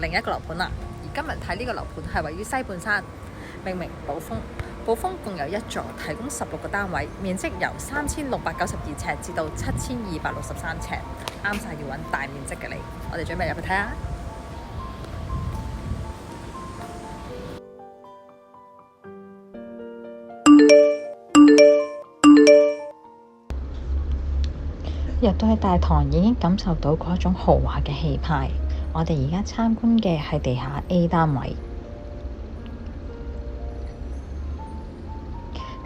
另一個樓盤啦。而今日睇呢個樓盤係位於西半山，命名寶峰。寶峰共有一座，提供16個單位，面積由3692尺至到7263尺，啱晒要揾大面積嘅你。我哋準備入去睇下。入到去大堂已經感受到嗰種豪華嘅氣派。我哋而家參觀嘅係地下 A 單位，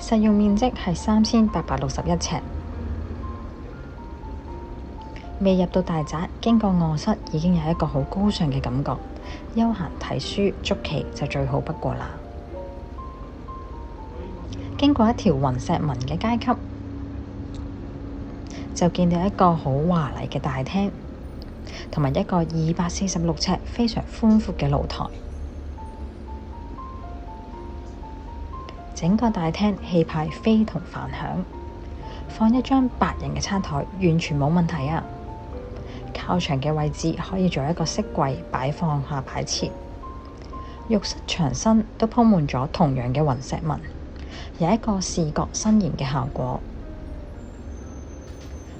實用面積係3861尺。未入到大宅，經過臥室已經有一個好高尚嘅感覺，休閒睇書捉棋就最好不過啦。經過一條雲石紋嘅階級，就見到一個好華麗嘅大廳，同埋一個246尺非常寬闊嘅露台。整個大廳氣派非同凡響，放一張8人嘅餐台完全冇問題啊！靠牆嘅位置可以做一個飾櫃擺放下擺設，浴室牆身都鋪滿咗同樣嘅雲石紋，有一個視覺伸延嘅效果。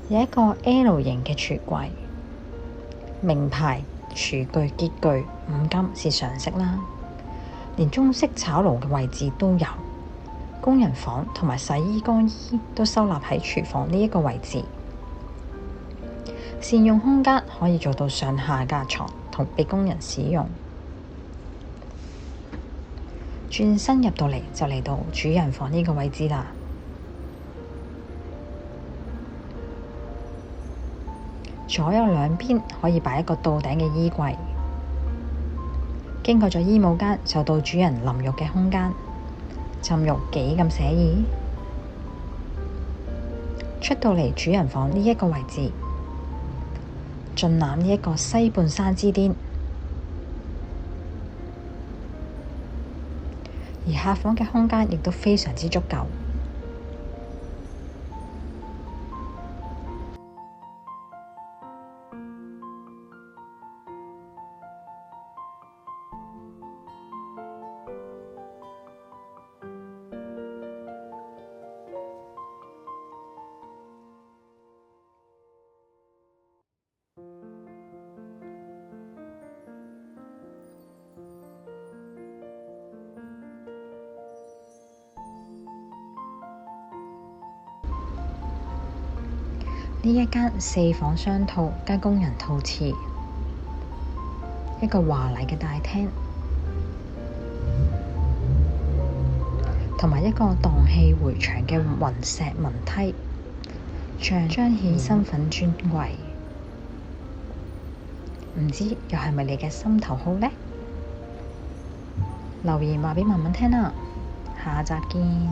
有一個 L 型嘅櫥櫃，名牌廚具潔具5金是常識啦，連中式炒爐嘅位置都有，工人房同埋洗衣乾衣都收納喺廚房呢一個位置，善用空間可以做到上下架床同俾工人使用。轉身入到嚟就嚟到主人房呢個位置啦。左右兩邊可以擺一個到頂嘅衣櫃，經過咗衣帽間就到主人淋浴嘅空間，浸浴幾咁寫意。出到嚟主人房呢一個位置，盡覽呢一個西半山之巔，而客房嘅空間亦都非常之足夠。呢一間4房雙套加工人套廁，一個華麗嘅大廳，同埋一個蕩氣迴腸嘅雲石紋梯，彰顯身份尊貴。唔知又係咪你嘅心頭好呢？留言話俾文文聽啦，下集見。